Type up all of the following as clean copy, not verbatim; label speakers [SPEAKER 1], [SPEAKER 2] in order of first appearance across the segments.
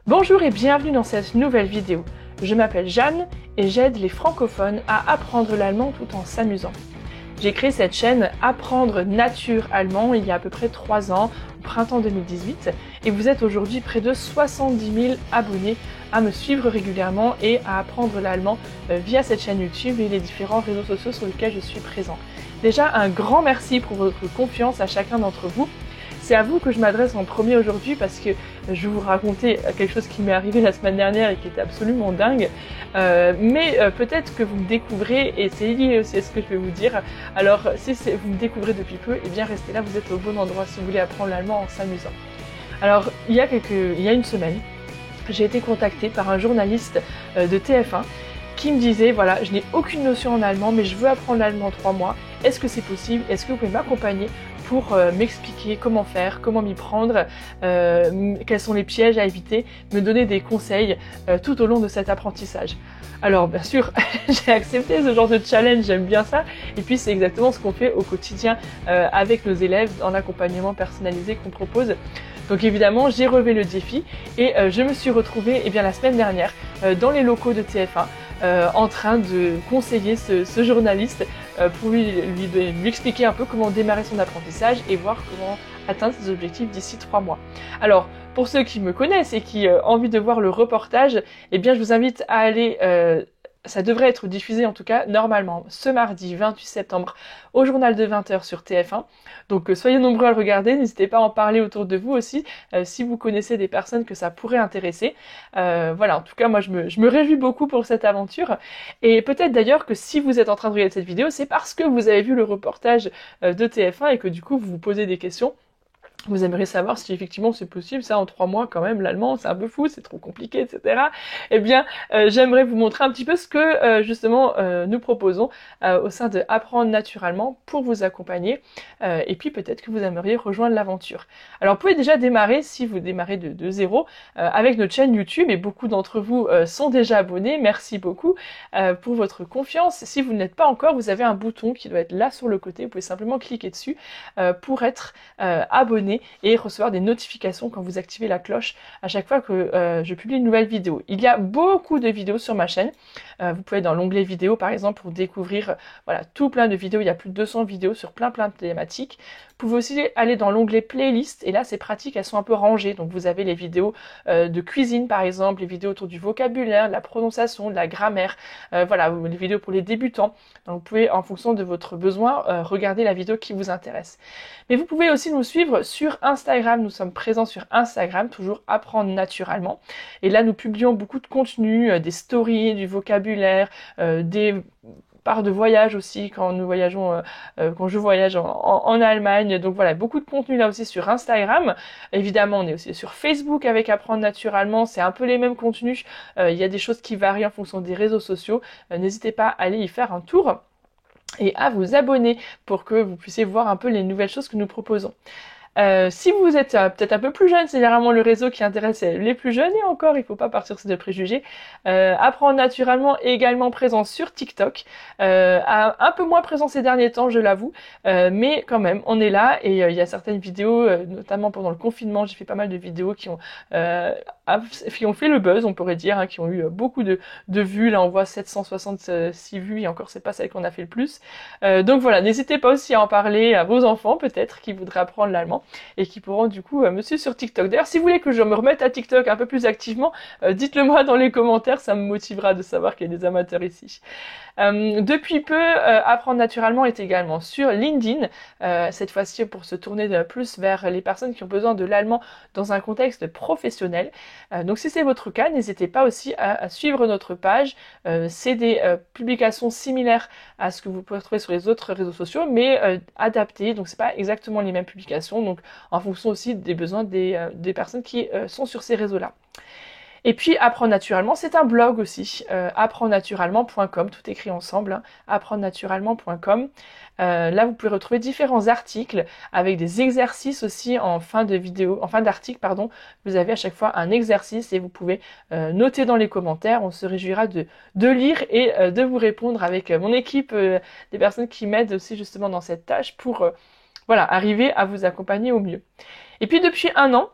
[SPEAKER 1] Bonjour et bienvenue dans cette nouvelle vidéo. Je m'appelle Jeanne et j'aide les francophones à apprendre l'allemand tout en s'amusant. J'ai créé cette chaîne Apprendre Nature Allemand il y a à peu près 3 ans, au printemps 2018, et vous êtes aujourd'hui près de 70 000 abonnés à me suivre régulièrement et à apprendre l'allemand via cette chaîne YouTube et les différents réseaux sociaux sur lesquels je suis présent. Déjà, un grand merci pour votre confiance à chacun d'entre vous. C'est à vous que je m'adresse en premier aujourd'hui parce que je vais vous raconter quelque chose qui m'est arrivé la semaine dernière et qui était absolument dingue. Mais peut-être que vous me découvrez et c'est lié aussi à ce que je vais vous dire. Alors si vous me découvrez depuis peu, eh bien restez là, vous êtes au bon endroit si vous voulez apprendre l'allemand en s'amusant. Alors il y a une semaine, j'ai été contactée par un journaliste de TF1 qui me disait, voilà, je n'ai aucune notion en allemand mais je veux apprendre l'allemand en 3 mois. Est-ce que c'est possible? Est-ce que vous pouvez m'accompagner pour m'expliquer comment faire, comment m'y prendre, quels sont les pièges à éviter, me donner des conseils tout au long de cet apprentissage. Alors bien sûr, j'ai accepté ce genre de challenge, j'aime bien ça, et puis c'est exactement ce qu'on fait au quotidien avec nos élèves dans l'accompagnement personnalisé qu'on propose. Donc évidemment, j'ai relevé le défi et je me suis retrouvée la semaine dernière dans les locaux de TF1 en train de conseiller ce journaliste pour lui expliquer un peu comment démarrer son apprentissage et voir comment atteindre ses objectifs d'ici 3 mois. Alors, pour ceux qui me connaissent et qui ont envie de voir le reportage, eh bien je vous invite à aller... ça devrait être diffusé en tout cas normalement ce mardi 28 septembre au journal de 20h sur TF1. Donc soyez nombreux à le regarder, n'hésitez pas à en parler autour de vous aussi si vous connaissez des personnes que ça pourrait intéresser. Voilà, en tout cas moi je me réjouis beaucoup pour cette aventure et peut-être d'ailleurs que si vous êtes en train de regarder cette vidéo, c'est parce que vous avez vu le reportage de TF1 et que du coup vous vous posez des questions. Vous aimeriez savoir si effectivement c'est possible, ça en 3 mois quand même, l'allemand c'est un peu fou, c'est trop compliqué, etc. Eh bien, j'aimerais vous montrer un petit peu ce que justement nous proposons au sein de Apprendre Naturellement pour vous accompagner et puis peut-être que vous aimeriez rejoindre l'aventure. Alors vous pouvez déjà démarrer, si vous démarrez de zéro, avec notre chaîne YouTube et beaucoup d'entre vous sont déjà abonnés, merci beaucoup pour votre confiance. Si vous ne l'êtes pas encore, vous avez un bouton qui doit être là sur le côté, vous pouvez simplement cliquer dessus pour être abonné et recevoir des notifications quand vous activez la cloche à chaque fois que je publie une nouvelle vidéo. Il y a beaucoup de vidéos sur ma chaîne. Vous pouvez aller dans l'onglet vidéo par exemple pour découvrir voilà, tout plein de vidéos. Il y a plus de 200 vidéos sur plein de thématiques. Vous pouvez aussi aller dans l'onglet playlist et là c'est pratique, elles sont un peu rangées. Donc vous avez les vidéos de cuisine par exemple, les vidéos autour du vocabulaire, de la prononciation, de la grammaire, voilà, les vidéos pour les débutants. Donc vous pouvez en fonction de votre besoin regarder la vidéo qui vous intéresse. Mais vous pouvez aussi nous suivre sur Instagram, nous sommes présents sur Instagram, toujours Apprendre Naturellement. Et là nous publions beaucoup de contenu, des stories, du vocabulaire, des part de voyage aussi quand nous voyageons, quand je voyage en Allemagne. Donc voilà, beaucoup de contenu là aussi sur Instagram. Évidemment, on est aussi sur Facebook avec Apprendre Naturellement. C'est un peu les mêmes contenus. Il y a des choses qui varient en fonction des réseaux sociaux. N'hésitez pas à aller y faire un tour et à vous abonner pour que vous puissiez voir un peu les nouvelles choses que nous proposons. Si vous êtes peut-être un peu plus jeune, c'est généralement le réseau qui intéresse les plus jeunes et encore, il ne faut pas partir sur des préjugés. Apprendre Naturellement est également présent sur TikTok, un peu moins présent ces derniers temps, je l'avoue, mais quand même, on est là et il y a certaines vidéos, notamment pendant le confinement, j'ai fait pas mal de vidéos qui ont fait le buzz, on pourrait dire, hein, qui ont eu beaucoup de vues. Là, on voit 766 vues et encore, c'est pas celle qu'on a fait le plus. Donc voilà, n'hésitez pas aussi à en parler à vos enfants, peut-être, qui voudraient apprendre l'allemand et qui pourront du coup me suivre sur TikTok. D'ailleurs, si vous voulez que je me remette à TikTok un peu plus activement, dites-le moi dans les commentaires, ça me motivera de savoir qu'il y a des amateurs ici. Depuis peu, Apprendre Naturellement est également sur LinkedIn, cette fois-ci pour se tourner plus vers les personnes qui ont besoin de l'allemand dans un contexte professionnel. Donc si c'est votre cas, n'hésitez pas aussi à suivre notre page. C'est des publications similaires à ce que vous pouvez trouver sur les autres réseaux sociaux, mais adaptées, donc c'est pas exactement les mêmes publications, donc en fonction aussi des besoins des personnes qui sont sur ces réseaux-là. Et puis Apprendre Naturellement, c'est un blog aussi, apprendrenaturellement.com, tout écrit ensemble, hein, apprendrenaturellement.com. Là, vous pouvez retrouver différents articles avec des exercices aussi en fin d'article, pardon. Vous avez à chaque fois un exercice et vous pouvez noter dans les commentaires. On se réjouira de lire et de vous répondre avec mon équipe, des personnes qui m'aident aussi justement dans cette tâche pour voilà, arriver à vous accompagner au mieux. Et puis depuis 1 an,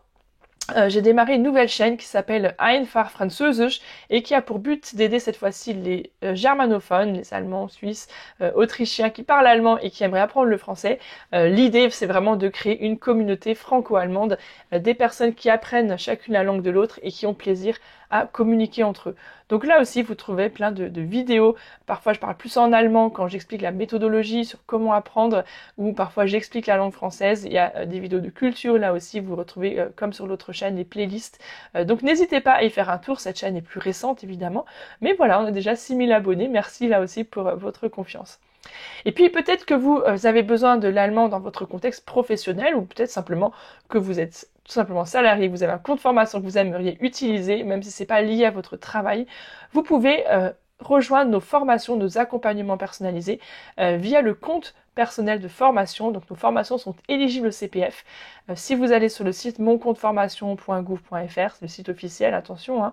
[SPEAKER 1] j'ai démarré une nouvelle chaîne qui s'appelle Einfach Französisch et qui a pour but d'aider cette fois-ci les germanophones, les Allemands, Suisses, Autrichiens qui parlent allemand et qui aimeraient apprendre le français. L'idée, c'est vraiment de créer une communauté franco-allemande, des personnes qui apprennent chacune la langue de l'autre et qui ont plaisir à communiquer entre eux. Donc là aussi, vous trouvez plein de vidéos. Parfois, je parle plus en allemand quand j'explique la méthodologie sur comment apprendre, ou parfois j'explique la langue française. Il y a des vidéos de culture, là aussi, vous retrouvez, comme sur l'autre chaîne, les playlists. Donc n'hésitez pas à y faire un tour. Cette chaîne est plus récente, évidemment. Mais voilà, on a déjà 6000 abonnés. Merci là aussi pour votre confiance. Et puis peut-être que vous avez besoin de l'allemand dans votre contexte professionnel, ou peut-être simplement que vous êtes tout simplement salarié, vous avez un compte formation que vous aimeriez utiliser, même si c'est pas lié à votre travail, vous pouvez rejoindre nos formations, nos accompagnements personnalisés via le compte personnel de formation. Donc nos formations sont éligibles au CPF. Si vous allez sur le site moncompteformation.gouv.fr, c'est le site officiel, attention,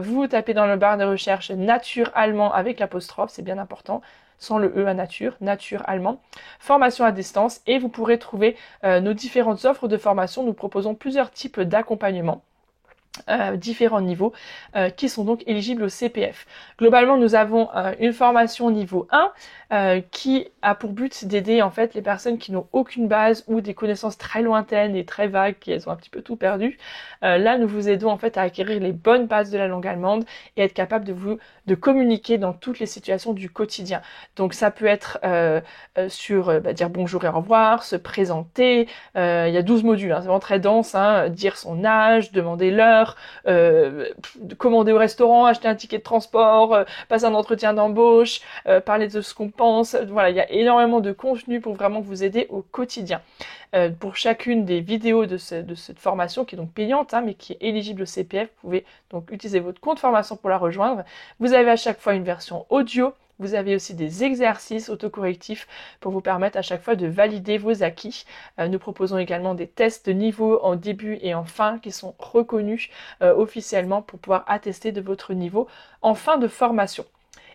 [SPEAKER 1] vous tapez dans le barre de recherche nature allemand avec l'apostrophe, c'est bien important, sans le E à nature allemand, formation à distance, et vous pourrez trouver nos différentes offres de formation. Nous proposons plusieurs types d'accompagnement. Différents niveaux qui sont donc éligibles au CPF. Globalement, nous avons une formation niveau 1 qui a pour but d'aider en fait les personnes qui n'ont aucune base ou des connaissances très lointaines et très vagues, qui elles ont un petit peu tout perdu. Là, nous vous aidons en fait à acquérir les bonnes bases de la langue allemande et être capable de communiquer dans toutes les situations du quotidien. Donc ça peut être sur dire bonjour et au revoir, se présenter. Il y a 12 modules, c'est vraiment très dense, dire son âge, demander l'heure, commander au restaurant, acheter un ticket de transport, passer un entretien d'embauche, parler de ce qu'on pense. Voilà, il y a énormément de contenu pour vraiment vous aider au quotidien. Pour chacune des vidéos de cette formation, qui est donc payante, mais qui est éligible au CPF, vous pouvez donc utiliser votre compte formation pour la rejoindre. Vous avez à chaque fois une version audio. Vous avez aussi des exercices autocorrectifs pour vous permettre à chaque fois de valider vos acquis. Nous proposons également des tests de niveau en début et en fin qui sont reconnus officiellement pour pouvoir attester de votre niveau en fin de formation.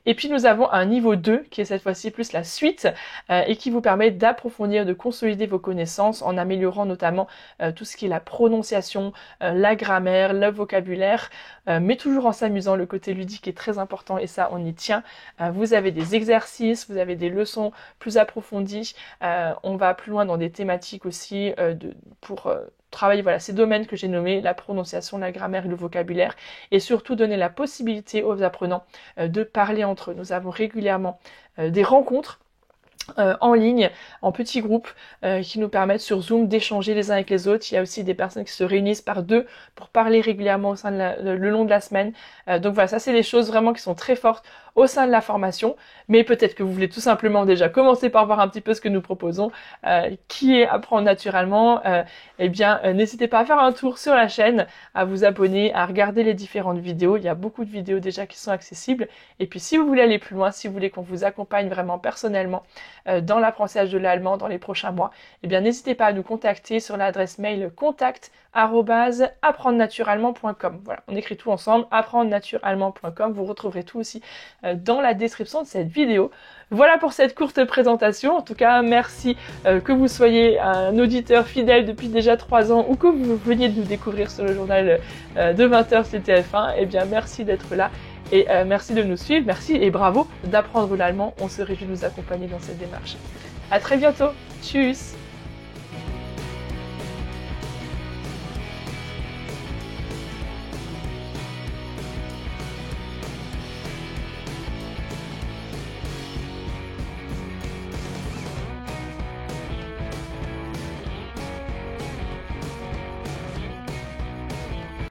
[SPEAKER 1] Et puis nous avons un niveau 2 qui est cette fois-ci plus la suite et qui vous permet d'approfondir, de consolider vos connaissances en améliorant notamment tout ce qui est la prononciation, la grammaire, le vocabulaire, mais toujours en s'amusant. Le côté ludique est très important et ça on y tient. Vous avez des exercices, vous avez des leçons plus approfondies, on va plus loin dans des thématiques aussi pour travailler ces domaines que j'ai nommés, la prononciation, la grammaire et le vocabulaire, et surtout donner la possibilité aux apprenants de parler entre eux. Nous avons régulièrement des rencontres en ligne, en petits groupes, qui nous permettent sur Zoom d'échanger les uns avec les autres. Il y a aussi des personnes qui se réunissent par deux pour parler régulièrement au sein le long de la semaine. Donc voilà, ça c'est des choses vraiment qui sont très fortes au sein de la formation, mais peut-être que vous voulez tout simplement déjà commencer par voir un petit peu ce que nous proposons, qui est apprendre naturellement. N'hésitez pas à faire un tour sur la chaîne, à vous abonner, à regarder les différentes vidéos. Il y a beaucoup de vidéos déjà qui sont accessibles. Et puis si vous voulez aller plus loin, si vous voulez qu'on vous accompagne vraiment personnellement dans l'apprentissage de l'allemand dans les prochains mois, n'hésitez pas à nous contacter sur l'adresse mail contact@apprendrenaturallemand.com. Voilà, on écrit tout ensemble, apprendrenaturallemand.com. Vous retrouverez tout aussi dans la description de cette vidéo. Voilà pour cette courte présentation. En tout cas, merci que vous soyez un auditeur fidèle depuis déjà 3 ans ou que vous veniez de nous découvrir sur le journal de 20h sur TF1. Merci d'être là et merci de nous suivre. Merci et bravo d'apprendre l'allemand. On se réjouit de vous accompagner dans cette démarche. À très bientôt. Tchuss.